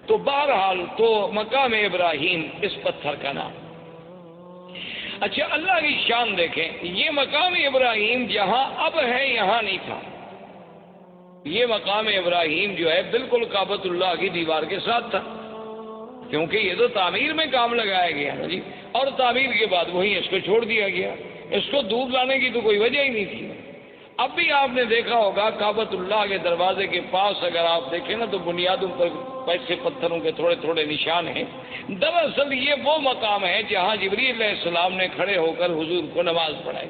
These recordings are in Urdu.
تو بہرحال تو مقام ابراہیم اس پتھر کا نام۔ اچھا اللہ کی شان دیکھیں، یہ مقام ابراہیم جہاں اب ہے یہاں نہیں تھا۔ یہ مقام ابراہیم جو ہے بالکل کعبۃ اللہ کی دیوار کے ساتھ تھا، کیونکہ یہ تو تعمیر میں کام لگایا گیا نا جی، اور تعمیر کے بعد وہیں اس کو چھوڑ دیا گیا، اس کو دور لانے کی تو کوئی وجہ ہی نہیں تھی۔ اب بھی آپ نے دیکھا ہوگا کعبۃ اللہ کے دروازے کے پاس اگر آپ دیکھیں نا تو بنیادوں پر ایسے پتھروں کے تھوڑے تھوڑے نشان ہیں۔ دراصل یہ وہ مقام ہے جہاں جبریل علیہ السلام نے کھڑے ہو کر حضور کو نماز پڑھائی۔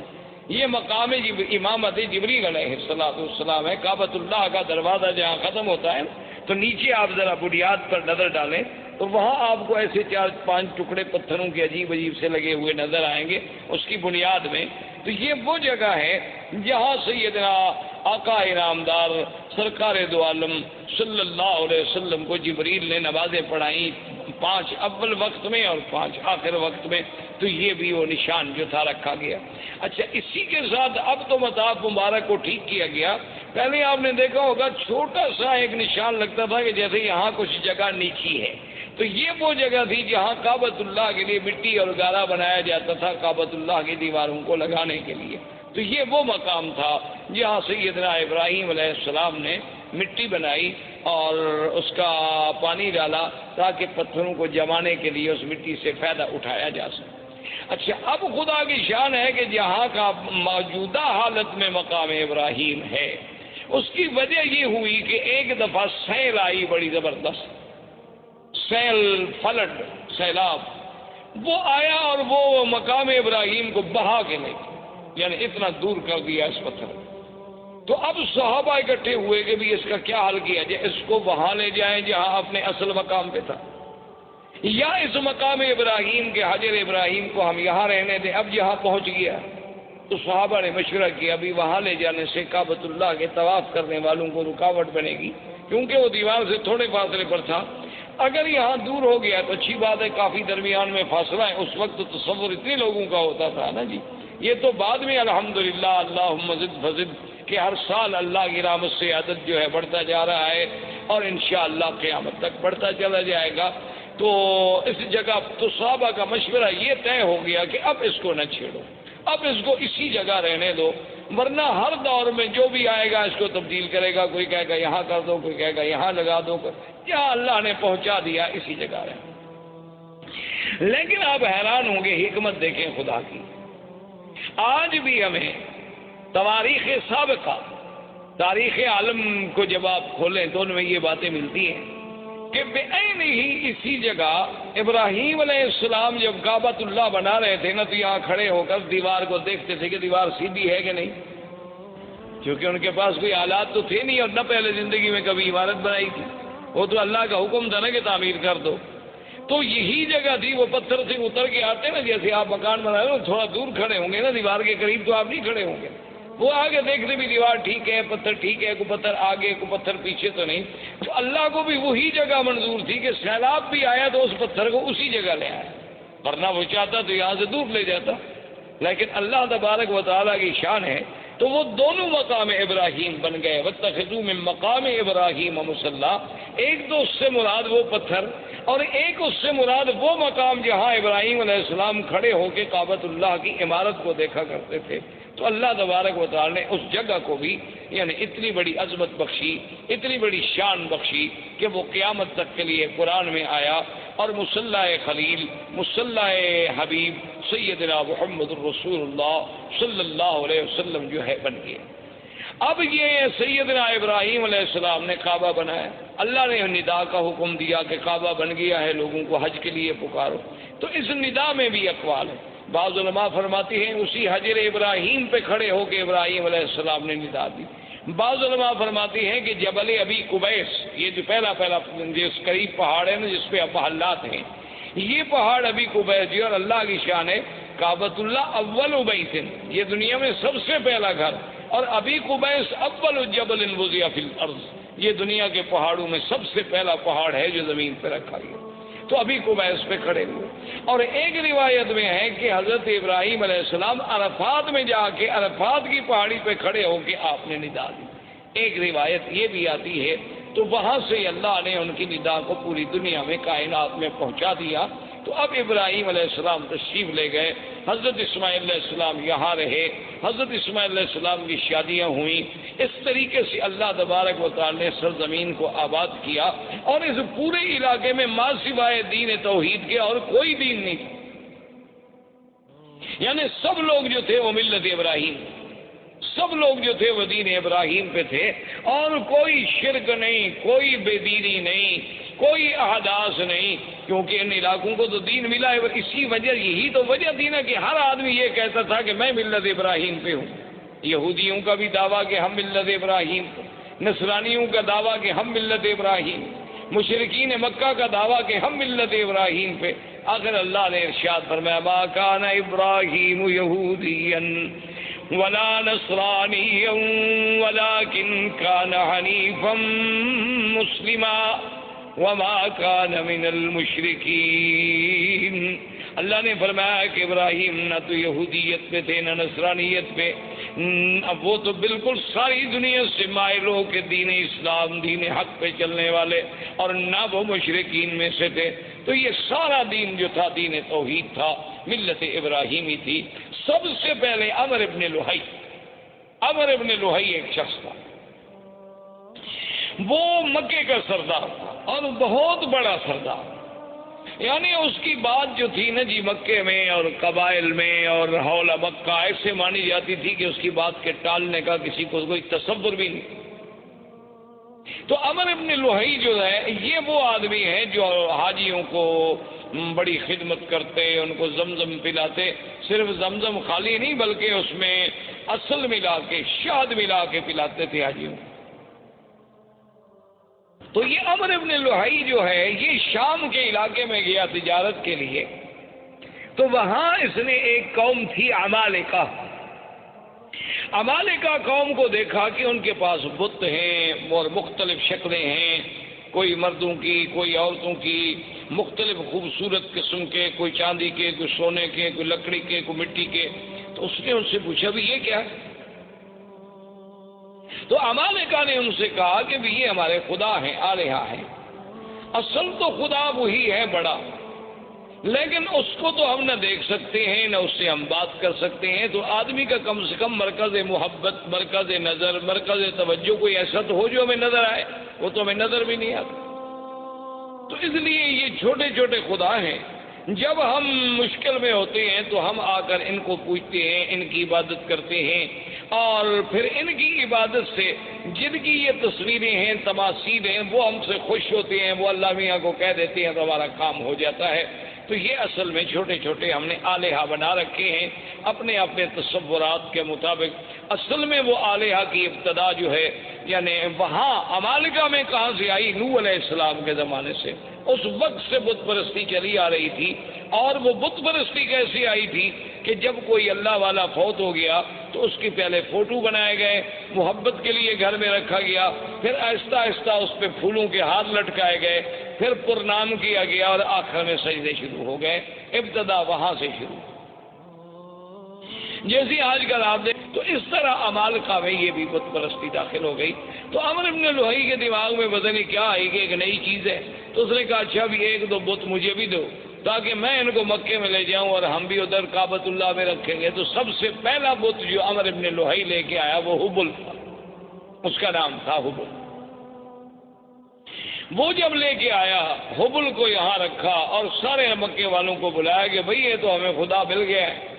یہ مقام امامت جبریل علیہ السلام ہے۔ کعبۃ اللہ کا دروازہ جہاں ختم ہوتا ہے تو نیچے آپ ذرا بنیاد پر نظر ڈالیں تو وہاں آپ کو ایسے 4-5 ٹکڑے پتھروں کے عجیب عجیب سے لگے ہوئے نظر آئیں گے اس کی بنیاد میں۔ تو یہ وہ جگہ ہے جہاں سیدنا آقا انعامدار سرکار دو عالم صلی اللہ علیہ وسلم کو جبریل نے نمازیں پڑھائیں، 5 اول وقت میں اور 5 آخر وقت میں۔ تو یہ بھی وہ نشان جو تھا رکھا گیا۔ اچھا اسی کے ساتھ اب تو مطاف مبارک کو ٹھیک کیا گیا۔ پہلے آپ نے دیکھا ہوگا چھوٹا سا ایک نشان لگتا تھا کہ جیسے یہاں کچھ جگہ نیچی ہے، تو یہ وہ جگہ تھی جہاں کعبۃ اللہ کے لیے مٹی اور گارا بنایا جاتا تھا کعبۃ اللہ کی دیواروں کو لگانے کے لیے۔ تو یہ وہ مقام تھا جہاں سیدنا ابراہیم علیہ السلام نے مٹی بنائی اور اس کا پانی ڈالا تاکہ پتھروں کو جمانے کے لیے اس مٹی سے فائدہ اٹھایا جا سکے۔ اچھا اب خدا کی شان ہے کہ جہاں کا موجودہ حالت میں مقام ابراہیم ہے، اس کی وجہ یہ ہوئی کہ ایک دفعہ سیل آئی بڑی زبردست، سیل فلڈ سیلاب، وہ آیا اور وہ مقام ابراہیم کو بہا کے لے گیا، یعنی اتنا دور کر دیا اس پتھر کو۔ تو اب صحابہ اکٹھے ہوئے کہ بھی اس کا کیا حل کیا جائے، اس کو وہاں لے جائیں جہاں اپنے اصل مقام پہ تھا، یا اس مقام ابراہیم کے حجر ابراہیم کو ہم یہاں رہنے دیں۔ اب یہاں پہنچ گیا تو صحابہ نے مشورہ کیا ابھی وہاں لے جانے سے کعبۃ اللہ کے طواف کرنے والوں کو رکاوٹ بنے گی، کیونکہ وہ دیوار سے تھوڑے فاصلے پر تھا۔ اگر یہاں دور ہو گیا تو اچھی بات ہے، کافی درمیان میں فاصلہ ہے، اس وقت تو تصور اتنے لوگوں کا ہوتا تھا نا جی، یہ تو بعد میں الحمدللہ اللہم زد فزد کہ ہر سال اللہ کی رحمت سے عدد جو ہے بڑھتا جا رہا ہے اور انشاءاللہ قیامت تک بڑھتا چلا جائے گا۔ تو اس جگہ تو صحابہ کا مشورہ یہ طے ہو گیا کہ اب اس کو نہ چھیڑو، اب اس کو اسی جگہ رہنے دو، ورنہ ہر دور میں جو بھی آئے گا اس کو تبدیل کرے گا، کوئی کہے گا یہاں کر دو، کوئی کہے گا یہاں لگا دو، جہاں اللہ نے پہنچا دیا اسی جگہ رہے۔ لیکن آپ حیران ہوں گے، حکمت دیکھیں خدا کی، آج بھی ہمیں تواریخ سابقہ، تاریخ عالم کو جب آپ کھولیں تو ان میں یہ باتیں ملتی ہیں کہ بعین ہی اسی جگہ ابراہیم علیہ السلام جب کعبۃ اللہ بنا رہے تھے نا تو یہاں کھڑے ہو کر دیوار کو دیکھتے تھے کہ دیوار سیدھی ہے کہ نہیں، کیونکہ ان کے پاس کوئی آلات تو تھے نہیں اور نہ پہلے زندگی میں کبھی عمارت بنائی تھی، وہ تو اللہ کا حکم تھا نا کہ تعمیر کر دو۔ تو یہی جگہ تھی، وہ پتھر سے اتر کے آتے نا، جیسے آپ مکان بنا رہے ہو تھوڑا دور کھڑے ہوں گے نا دیوار کے قریب، تو آپ نہیں کھڑے ہوں گے، وہ آگے دیکھتے بھی دیوار ٹھیک ہے، پتھر ٹھیک ہے، کوئی پتھر آگے کوئی پتھر پیچھے تو نہیں۔ تو اللہ کو بھی وہی جگہ منظور تھی کہ سیلاب بھی آیا تو اس پتھر کو اسی جگہ لے آیا، ورنہ وہ چاہتا تو یہاں سے دور لے جاتا۔ لیکن اللہ تبارک و تعالیٰ کی شان ہے تو وہ دونوں مقام ابراہیم بن گئے، واتخذوا من مقام ابراہیم مصلی، ایک تو اس سے مراد وہ پتھر اور ایک اس سے مراد وہ مقام جہاں ابراہیم علیہ السلام کھڑے ہو کے کعبۃ اللہ کی عمارت کو دیکھا کرتے تھے۔ تو اللہ تبارک و تعالی نے اس جگہ کو بھی یعنی اتنی بڑی عظمت بخشی، اتنی بڑی شان بخشی کہ وہ قیامت تک کے لیے قرآن میں آیا اور مصلی خلیل، مصلی حبیب سیدنا محمد الرسول اللہ صلی اللہ علیہ وسلم جو ہے بن گیا۔ اب یہ سیدنا ابراہیم علیہ السلام نے کعبہ بنایا، اللہ نے ندا کا حکم دیا کہ کعبہ بن گیا ہے، لوگوں کو حج کے لیے پکارو۔ تو اس ندا میں بھی اقوال ہے، بعض علماء فرماتے ہیں اسی حجر ابراہیم پہ کھڑے ہو کے ابراہیم علیہ السلام نے ندا دی، بعض علماء فرماتے ہیں کہ جبل ابی قبیس، یہ جو پہلا جس قریب پہاڑ ہے نا جس پہ محلات ہیں، یہ پہاڑ ابی قبیس جی، اور اللہ کی شان ہے کعبۃ اللہ اول بیت، یہ دنیا میں سب سے پہلا گھر، اور ابی قبیس اول جبل وضع فی الارض، یہ دنیا کے پہاڑوں میں سب سے پہلا پہاڑ ہے جو زمین پہ رکھا گیا۔ تو ابھی قبیس پہ کھڑے ہوئے، اور ایک روایت میں ہے کہ حضرت ابراہیم علیہ السلام عرفات میں جا کے عرفات کی پہاڑی پہ کھڑے ہو کے آپ نے ندا دی۔ ایک روایت یہ بھی آتی ہے تو وہاں سے اللہ نے ان کی ندا کو پوری دنیا میں کائنات میں پہنچا دیا۔ تو اب ابراہیم علیہ السلام تشریف لے گئے، حضرت اسماعیل علیہ السلام یہاں رہے، حضرت اسماعیل علیہ السلام کی شادیاں ہوئیں۔ اس طریقے سے اللہ تبارک و تعالی نے سرزمین کو آباد کیا، اور اس پورے علاقے میں ما سوائے دین توحید کے اور کوئی دین نہیں تھا، یعنی سب لوگ جو تھے وہ ملت ابراہیم، سب لوگ جو تھے وہ دین ابراہیم پہ تھے، اور کوئی شرک نہیں، کوئی بے دینی نہیں، کوئی احداث نہیں، کیونکہ ان علاقوں کو تو دین ملا ہے۔ اسی وجہ، یہی تو وجہ تھی نا کہ ہر آدمی یہ کہتا تھا کہ میں ملت ابراہیم پہ ہوں۔ یہودیوں کا بھی دعویٰ کہ ہم ملت ابراہیم، نصرانیوں کا دعویٰ کہ ہم ملت ابراہیم، مشرکین مکہ کا دعویٰ کہ ہم ملت ابراہیم پہ۔ آخر اللہ نے ارشاد فرمایا ما کان ابراہیم یہودیا ولا نصرانیا ولکن کان حنیفا مسلما وما کان من المشرکین۔ اللہ نے فرمایا کہ ابراہیم نہ تو یہودیت پہ تھے نہ نصرانیت پہ، اب وہ تو بالکل ساری دنیا سے مائل ہو کے دین اسلام، دین حق پہ چلنے والے، اور نہ وہ مشرکین میں سے تھے۔ تو یہ سارا دین جو تھا دین توحید تھا، ملت ابراہیمی تھی۔ سب سے پہلے عمر ابن لوہی، عمر ابن لوہی ایک شخص تھا، وہ مکے کا سردار تھا اور بہت بڑا سردار، یعنی اس کی بات جو تھی نا جی مکے میں اور قبائل میں اور حول مکہ ایسے مانی جاتی تھی کہ اس کی بات کے ٹالنے کا کسی کو کوئی تصور بھی نہیں۔ تو عمر ابن لوہی جو ہے یہ وہ آدمی ہے جو حاجیوں کو بڑی خدمت کرتے، ان کو زمزم پلاتے، صرف زمزم خالی نہیں بلکہ اس میں اصل ملا کے، شہد ملا کے پلاتے تھے حاجیوں۔ تو یہ عمر ابن لوہی جو ہے یہ شام کے علاقے میں گیا تجارت کے لیے، تو وہاں اس نے ایک قوم تھی عمالقہ، عمالقہ قوم کو دیکھا کہ ان کے پاس بت ہیں اور مختلف شکلیں ہیں، کوئی مردوں کی، کوئی عورتوں کی، مختلف خوبصورت قسم کے، کوئی چاندی کے، کوئی سونے کے، کوئی لکڑی کے، کوئی مٹی کے۔ تو اس نے ان سے پوچھا بھی یہ کیا ہے؟ تو عمالقہ نے ان سے کہا کہ بھی یہ ہمارے خدا ہیں، آلہہ ہیں۔ اصل تو خدا وہی ہے بڑا، لیکن اس کو تو ہم نہ دیکھ سکتے ہیں نہ اس سے ہم بات کر سکتے ہیں، تو آدمی کا کم سے کم مرکز محبت، مرکز نظر، مرکز توجہ کوئی ایسا تو ہو جو ہمیں نظر آئے، وہ تو ہمیں نظر بھی نہیں آتا۔ تو اس لیے یہ چھوٹے چھوٹے خدا ہیں، جب ہم مشکل میں ہوتے ہیں تو ہم آ کر ان کو پوچھتے ہیں، ان کی عبادت کرتے ہیں، اور پھر ان کی عبادت سے جن کی یہ تصویریں ہیں، تماثیل ہیں، وہ ہم سے خوش ہوتے ہیں، وہ اللہ میاں کو کہہ دیتے ہیں تو ہمارا کام ہو جاتا ہے۔ تو یہ اصل میں چھوٹے چھوٹے ہم نے آلہہ بنا رکھے ہیں اپنے اپنے تصورات کے مطابق۔ اصل میں وہ آلہہ کی ابتدا جو ہے یعنی وہاں عمالقہ میں کہاں سے آئی؟ نوح علیہ السلام کے زمانے سے، اس وقت سے بت پرستی چلی آ رہی تھی۔ اور وہ بت پرستی کیسی آئی تھی کہ جب کوئی اللہ والا فوت ہو گیا تو اس کی پہلے فوٹو بنائے گئے، محبت کے لیے گھر میں رکھا گیا، پھر آہستہ آہستہ اس پہ پھولوں کے ہاتھ لٹکائے گئے، پھر پرنام کیا گیا، اور آخر میں سجدے شروع ہو گئے۔ ابتدا وہاں سے شروع، جیسی آج کل آپ دیکھ، تو اس طرح عمالقہ میں یہ بھی بت پرستی داخل ہو گئی۔ تو عمر ابن لوہی کے دماغ میں پتہ نہیں کیا آئی کہ ایک نئی چیز ہے، تو اس نے کہا اچھا بھی ایک دو بت مجھے بھی دو تاکہ میں ان کو مکے میں لے جاؤں اور ہم بھی ادھر کعبۃ اللہ میں رکھیں گے۔ تو سب سے پہلا بت جو عمر ابن لوہی لے کے آیا وہ حبل تھا، اس کا نام تھا حبل۔ وہ جب لے کے آیا حبل کو یہاں رکھا اور سارے مکے والوں کو بلایا کہ بھئی یہ تو ہمیں خدا مل گیا ہے،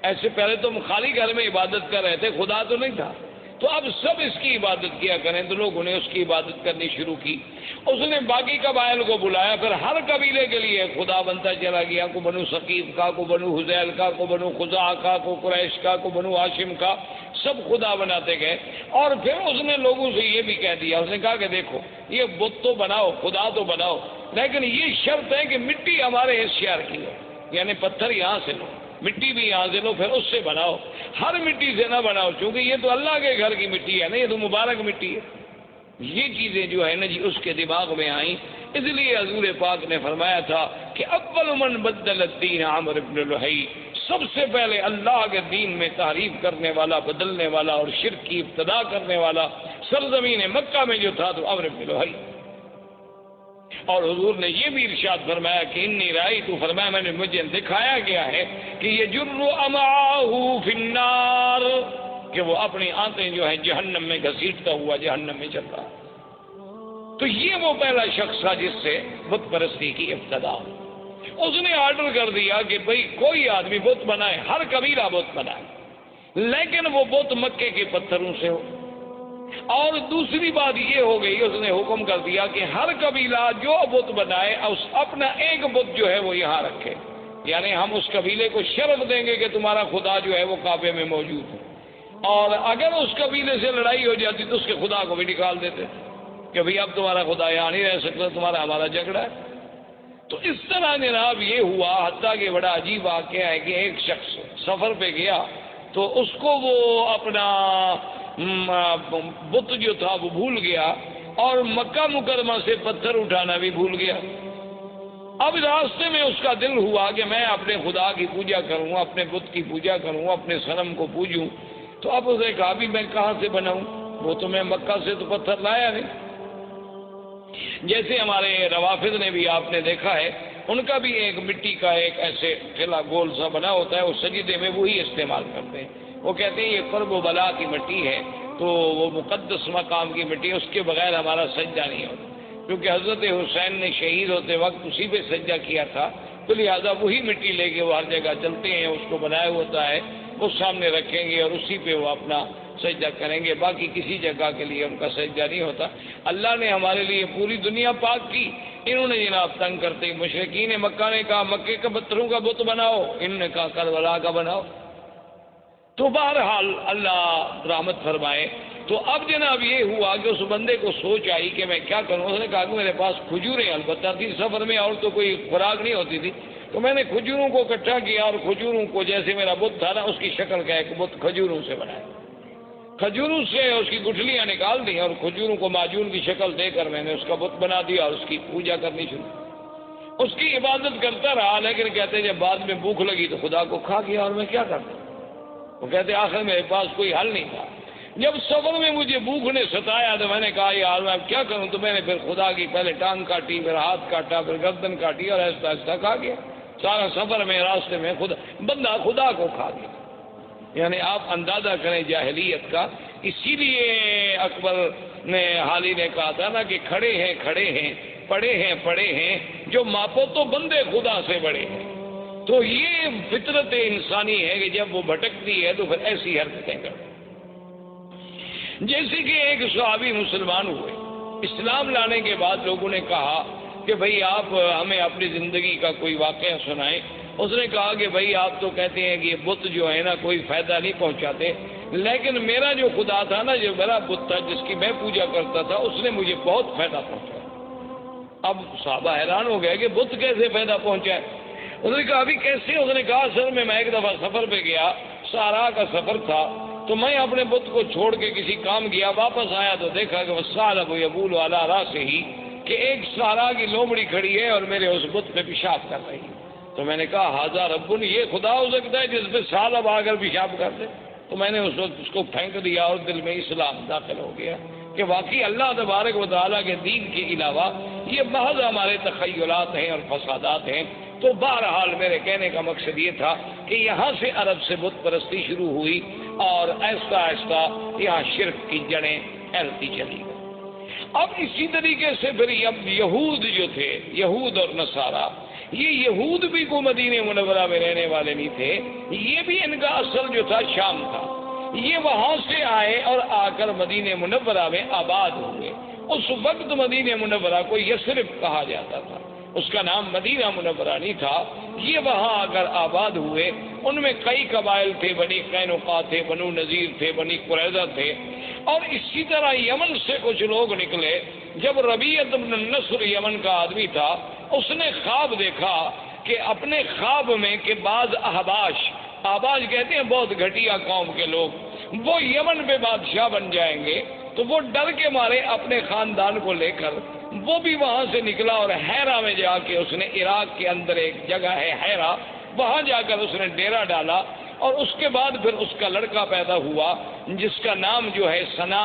ایسے پہلے تو ہم خالی گھر میں عبادت کر رہے تھے، خدا تو نہیں تھا، تو اب سب اس کی عبادت کیا کریں۔ تو لوگوں نے اس کی عبادت کرنی شروع کی۔ اس نے باقی قبائل کو بلایا، پھر ہر قبیلے کے لیے خدا بنتا چلا گیا، کو بنو ثقیف کا، کو بنو حذیل کا، کو بنو خزاع کا، کو قریش کا، کو بنو ہاشم کا، سب خدا بناتے گئے۔ اور پھر اس نے لوگوں سے یہ بھی کہہ دیا، اس نے کہا کہ دیکھو یہ بت تو بناؤ، خدا تو بناؤ، لیکن یہ شرط ہے کہ مٹی ہمارے اس شہر کی ہو، یعنی پتھر یہاں سے لو، مٹی بھی یہاں سے لو، پھر اس سے بناؤ، ہر مٹی سے نہ بناؤ، کیونکہ یہ تو اللہ کے گھر کی مٹی ہے نا، یہ تو مبارک مٹی ہے۔ یہ چیزیں جو ہے نا جی اس کے دماغ میں آئیں، اس لیے حضور پاک نے فرمایا تھا کہ اول من بدل الدین عمر ابن لوہی، سب سے پہلے اللہ کے دین میں تحریف کرنے والا، بدلنے والا اور شرک کی ابتدا کرنے والا سرزمین مکہ میں جو تھا تو امر بالوحی. اور حضور نے یہ بھی ارشاد فرمایا کہ انی رأیت، فرمایا میں نے مجھے دکھایا گیا ہے کہ یجر امعاہ فی النار، کہ وہ اپنی آنتیں جو ہیں جہنم میں گھسیٹتا ہوا جہنم میں چل رہا. تو یہ وہ پہلا شخص تھا جس سے بت پرستی کی ابتدا. اس نے آرڈر کر دیا کہ بھئی کوئی آدمی بت بنائے، ہر قبیلہ بت بنائے، لیکن وہ بت مکے کے پتھروں سے ہو. اور دوسری بات یہ ہو گئی، اس نے حکم کر دیا کہ ہر قبیلہ جو بت بنائے اپنا ایک بت جو ہے وہ یہاں رکھے. یعنی ہم اس قبیلے کو شرف دیں گے کہ تمہارا خدا جو ہے وہ کعبے میں موجود ہے، اور اگر اس قبیلے سے لڑائی ہو جاتی تو اس کے خدا کو بھی نکال دیتے کہ بھئی اب تمہارا خدا یہاں نہیں رہ سکتا، تمہارا ہمارا جھگڑا ہے. تو اس طرح جناب یہ ہوا، حتیٰ کہ بڑا عجیب واقعہ ہے کہ ایک شخص سفر پہ گیا تو اس کو وہ اپنا بت جو تھا وہ بھول گیا، اور مکہ مکرمہ سے پتھر اٹھانا بھی بھول گیا. اب راستے میں اس کا دل ہوا کہ میں اپنے خدا کی پوجا کروں، اپنے بت کی پوجا کروں، اپنے صنم کو پوجوں. تو اب اس نے کہا بھی میں کہاں سے بناؤں، وہ تو میں مکہ سے تو پتھر لایا نہیں. جیسے ہمارے روافض نے بھی آپ نے دیکھا ہے، ان کا بھی ایک مٹی کا ایک ایسے ٹھیلا گول سا بنا ہوتا ہے، وہ سجدے میں وہی استعمال کرتے ہیں. وہ کہتے ہیں یہ قرب و بلا کی مٹی ہے، تو وہ مقدس مقام کی مٹی ہے، اس کے بغیر ہمارا سجدہ نہیں ہوتا. کیونکہ حضرت حسین نے شہید ہوتے وقت اسی پہ سجدہ کیا تھا، تو لہٰذا وہی مٹی لے کے وہ ہر جگہ چلتے ہیں، اس کو بنایا ہوتا ہے، وہ سامنے رکھیں گے اور اسی پہ وہ اپنا سجدہ کریں گے. باقی کسی جگہ کے لیے ان کا سجدہ نہیں ہوتا. اللہ نے ہمارے لیے پوری دنیا پاک کی، انہوں نے جناب تنگ کرتے مشرکین مکہ نے کہا مکے کے پتھروں کا بت بناؤ، انہوں نے کہا کربلا کا بناؤ. تو بہرحال اللہ رحمت فرمائے. تو اب جناب یہ ہوا کہ اس بندے کو سوچ آئی کہ میں کیا کروں. اس نے کہا کہ میرے پاس کھجوریں البتہ تھی سفر میں، اور تو کوئی خوراک نہیں ہوتی تھی، تو میں نے کھجوروں کو اکٹھا کیا اور کھجوروں کو جیسے میرا بت تھا نا اس کی شکل کا ایک بت کھجوروں سے بنایا. کھجوروں سے اس کی گٹھلیاں نکال دی اور کھجوروں کو معجون کی شکل دے کر میں نے اس کا بت بنا دیا اور اس کی پوجا کرنی شروع. اس کی عبادت کرتا رہا، لیکن کہتے جب بعد میں بھوک لگی تو خدا کو کھا گیا اور میں کیا کرتا. وہ کہتے آخر میرے پاس کوئی حل نہیں تھا. جب سفر میں مجھے بھوک نے ستایا تو میں نے کہا یار میں اب کیا کروں. تو میں نے پھر خدا کی پہلے ٹانگ کاٹی، پھر ہاتھ کاٹا، پھر گردن کاٹی اور ایسا ایسا کھا گیا. سارا سفر میں راستے میں بندہ خدا کو کھا گیا. یعنی آپ اندازہ کریں جاہلیت کا. اسی لیے اکبر نے حالی نے کہا تھا نا کہ کھڑے ہیں پڑے ہیں جو ماپو تو بندے خدا سے بڑے ہیں. تو یہ فطرت انسانی ہے کہ جب وہ بھٹکتی ہے تو پھر ایسی حرکتیں کرتے. جیسے کہ ایک صحابی مسلمان ہوئے، اسلام لانے کے بعد لوگوں نے کہا کہ بھئی آپ ہمیں اپنی زندگی کا کوئی واقعہ سنائیں. اس نے کہا کہ بھئی آپ تو کہتے ہیں کہ یہ بت جو ہے نا کوئی فائدہ نہیں پہنچاتے، لیکن میرا جو خدا تھا نا، جو میرا بت تھا جس کی میں پوجا کرتا تھا، اس نے مجھے بہت فائدہ پہنچایا. اب صحابہ حیران ہو گئے کہ بت کیسے فائدہ پہنچائے. اس نے کہا ابھی کیسے. اس نے کہا سر میں ایک دفعہ سفر پہ گیا، سارا کا سفر تھا، تو میں اپنے بت کو چھوڑ کے کسی کام گیا، واپس آیا تو دیکھا کہ وَالثَّعْلَبُ يَبُولُ عَلَىٰ رَأْسِهِ، کہ ایک سارا کی لومڑی کھڑی ہے اور میرے اس بت پہ پیشاب کر رہی ہے. تو میں نے کہا ھذا رب، یہ خدا ہو سکتا ہے جس پہ ثعلب آ کر پیشاب کر دے. تو میں نے اس وقت اس کو پھینک دیا اور دل میں اسلام داخل ہو گیا کہ واقعی اللہ تبارک و تعالیٰ کے دین کے علاوہ یہ محض ہمارے تخیلات ہیں اور فسادات ہیں. تو بہرحال میرے کہنے کا مقصد یہ تھا کہ یہاں سے عرب سے بت پرستی شروع ہوئی اور آہستہ آہستہ یہاں شرک کی جڑیں پھیلتی چلی گئی. اب اسی طریقے سے پھر اب یہود جو تھے، یہود اور نصارہ، یہ یہود بھی کو مدینہ منورہ میں رہنے والے نہیں تھے، یہ بھی ان کا اصل جو تھا شام تھا. یہ وہاں سے آئے اور آ کر مدینہ منورہ میں آباد ہوئے. اس وقت مدینہ منورہ کو یثرب کہا جاتا تھا، اس کا نام مدینہ منورہ نہیں تھا. یہ وہاں آ کر آباد ہوئے. ان میں کئی قبائل تھے، بنی قینقاع تھے، بنو نذیر تھے، بنی قریظہ تھے، اور اسی طرح یمن سے کچھ لوگ نکلے. جب ربیعۃ بن النصر یمن کا آدمی تھا، اس نے خواب دیکھا کہ اپنے خواب میں کہ بعض احباش کہتے ہیں بہت گھٹیا قوم کے لوگ، وہ یمن پہ بادشاہ بن جائیں گے. تو وہ ڈر کے مارے اپنے خاندان کو لے کر وہ بھی وہاں سے نکلا اور حیرہ میں جا کے اس نے، عراق کے اندر ایک جگہ ہے حیرہ، وہاں جا کر اس نے ڈیرا ڈالا. اور اس کے بعد پھر اس کا لڑکا پیدا ہوا جس کا نام جو ہے سنان